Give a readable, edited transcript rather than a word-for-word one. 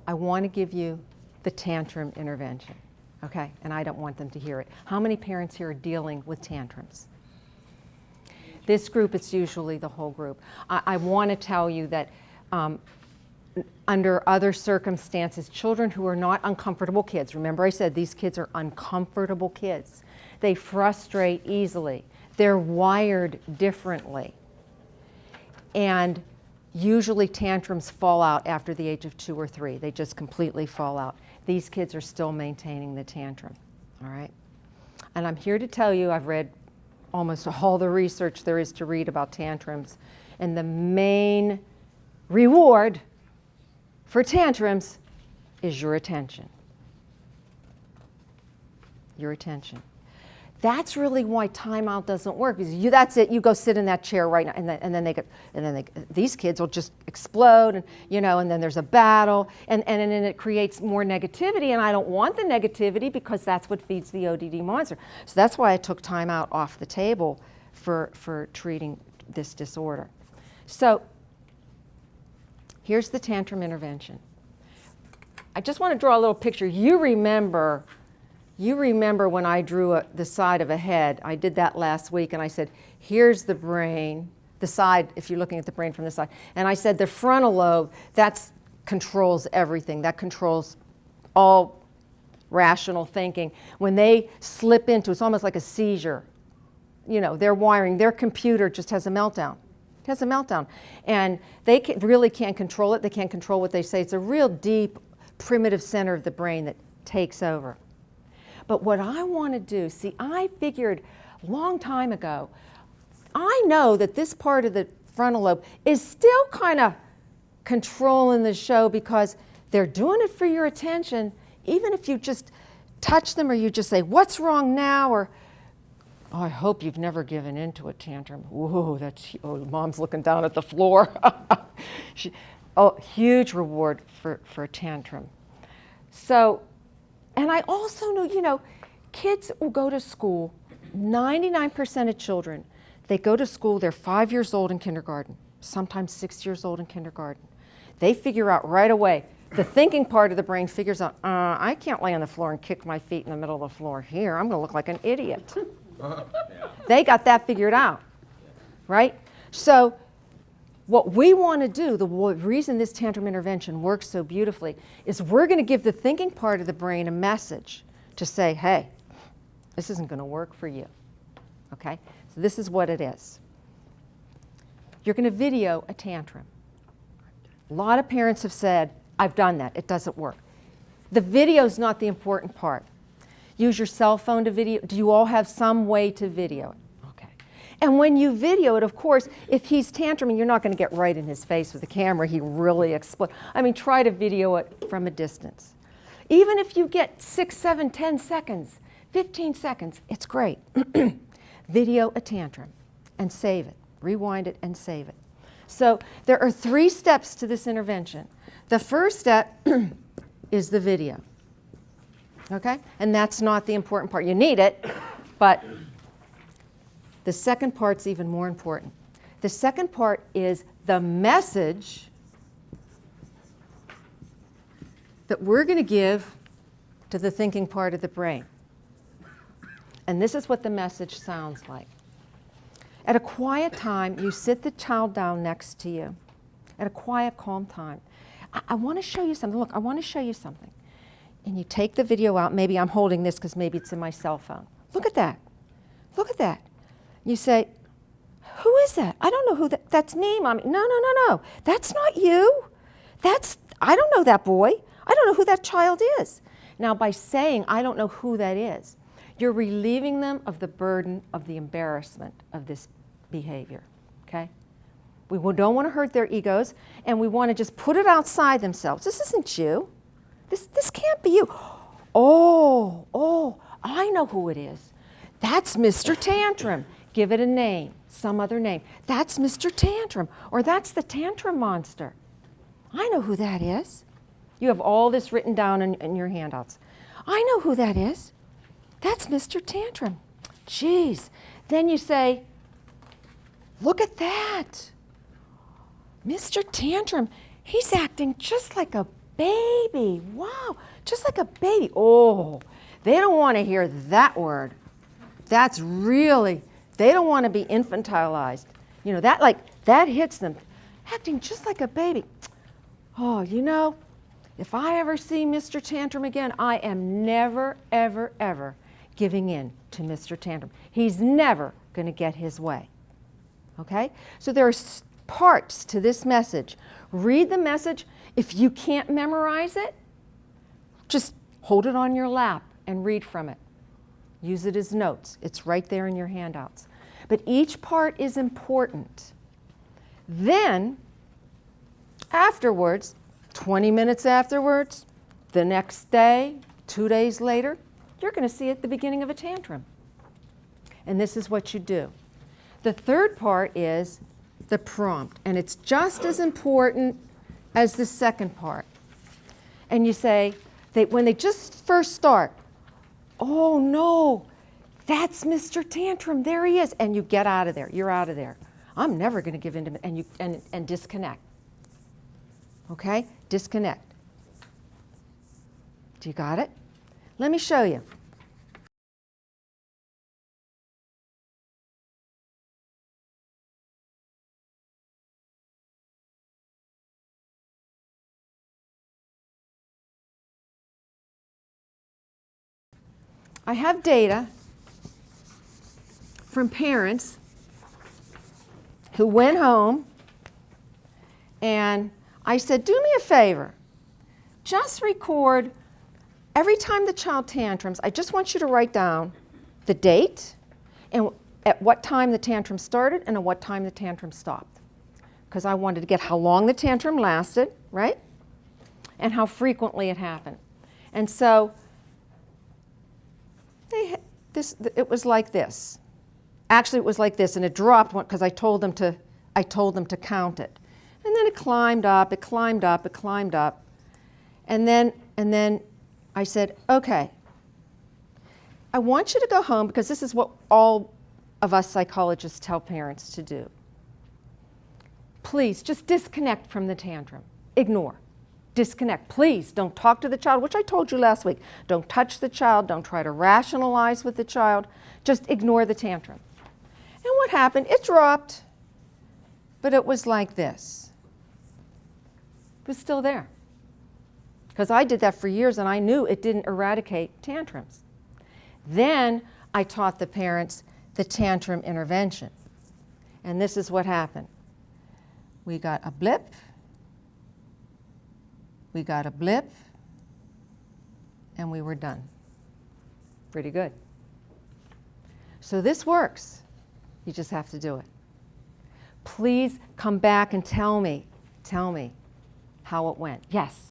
I want to give you the tantrum intervention, okay? And I don't want them to hear it. How many parents here are dealing with tantrums? This group, it's usually the whole group. I want to tell you that under other circumstances, children who are not uncomfortable kids, remember I said these kids are uncomfortable kids. They frustrate easily. They're wired differently. And usually tantrums fall out after the age of 2 or 3. They just completely fall out. These kids are still maintaining the tantrum, all right? And I'm here to tell you, I've read almost all the research there is to read about tantrums, and the main reward for tantrums is your attention. Your attention. That's really why timeout doesn't work, because that's it, you go sit in that chair right now, and then these kids will just explode, and and then there's a battle, and then it creates more negativity, and I don't want the negativity because that's what feeds the ODD monster. So that's why I took timeout off the table for treating this disorder. So here's the tantrum intervention. I just want to draw a little picture. You remember when I drew the side of a head. I did that last week, and I said, here's the brain, the side, if you're looking at the brain from the side. And I said the frontal lobe, that controls everything. That controls all rational thinking. When they slip into, it's almost like a seizure. Their wiring, their computer just has a meltdown. It has a meltdown. And they really can't control it. They can't control what they say. It's a real deep, primitive center of the brain that takes over. But what I want to do, see, I figured a long time ago, I know that this part of the frontal lobe is still kind of controlling the show because they're doing it for your attention, even if you just touch them or you just say, what's wrong now? Or, oh, I hope you've never given into a tantrum. Whoa, mom's looking down at the floor. Huge reward for a tantrum. So, and I also know, kids will go to school, 99% of children, they go to school, they're 5 years old in kindergarten, sometimes 6 years old in kindergarten. They figure out right away, the thinking part of the brain figures out, I can't lay on the floor and kick my feet in the middle of the floor here, I'm gonna look like an idiot. They got that figured out, right? So what we want to do, the reason this tantrum intervention works so beautifully, is we're going to give the thinking part of the brain a message to say, hey, this isn't going to work for you, okay? So this is what it is. You're going to video a tantrum. A lot of parents have said, I've done that, it doesn't work. The video is not the important part. Use your cell phone to video. Do you all have some way to video it? And when you video it, of course, if he's tantruming, you're not going to get right in his face with the camera. He really explodes. I mean, try to video it from a distance. Even if you get 6, 7, 10 seconds, 15 seconds, it's great. Video a tantrum and save it. Rewind it and save it. So there are 3 steps to this intervention. The first step is the video. Okay? And that's not the important part. You need it, but the second part's even more important. The second part is the message that we're going to give to the thinking part of the brain. And this is what the message sounds like. At a quiet time, you sit the child down next to you. At a quiet, calm time. I want to show you something. Look, I want to show you something. And you take the video out. Maybe I'm holding this because maybe it's in my cell phone. Look at that. Look at that. You say, who is that? I don't know who that's me, Mommy. No. That's not you. I don't know that boy. I don't know who that child is. Now, by saying, I don't know who that is, you're relieving them of the burden of the embarrassment of this behavior, okay? We don't want to hurt their egos, and we want to just put it outside themselves. This isn't you. This can't be you. Oh, I know who it is. That's Mr. Tantrum. Give it a name, some other name. That's Mr. Tantrum, or that's the tantrum monster. I know who that is. You have all this written down in your handouts. I know who that is. That's Mr. Tantrum. Geez. Then you say, look at that. Mr. Tantrum, he's acting just like a baby. Wow, just like a baby. Oh, they don't want to hear that word. That's really, they don't want to be infantilized. You know, that hits them. Acting just like a baby. Oh, you know, if I ever see Mr. Tantrum again, I am never, ever, ever giving in to Mr. Tantrum. He's never going to get his way. Okay? So there are parts to this message. Read the message. If you can't memorize it, just hold it on your lap and read from it. Use it as notes. It's right there in your handouts. But each part is important. Then, afterwards, 20 minutes afterwards, the next day, 2 days later, you're going to see at the beginning of a tantrum. And this is what you do. The third part is the prompt, and it's just as important as the second part. And you say, when they just first start, oh no, that's Mr. Tantrum, there he is, and you get out of there, you're out of there. I'm never going to give in to him, and disconnect. Okay? Disconnect. Do you got it? Let me show you. I have data from parents who went home, and I said, do me a favor, just record every time the child tantrums. I just want you to write down the date and at what time the tantrum started and at what time the tantrum stopped, because I wanted to get how long the tantrum lasted, right, and how frequently it happened. And so it was like this. Actually, it was like this, and it dropped because I told them to count it. And then it climbed up, it climbed up, it climbed up. And then I said, okay, I want you to go home, because this is what all of us psychologists tell parents to do. Please just disconnect from the tantrum. Ignore. Disconnect. Please don't talk to the child, which I told you last week. Don't touch the child. Don't try to rationalize with the child. Just ignore the tantrum. And what happened? It dropped, but it was like this. It was still there. Because I did that for years, and I knew it didn't eradicate tantrums. Then I taught the parents the tantrum intervention. And this is what happened. We got a blip. We got a blip, and we were done. Pretty good. So this works. You just have to do it. Please come back and tell me how it went. Yes?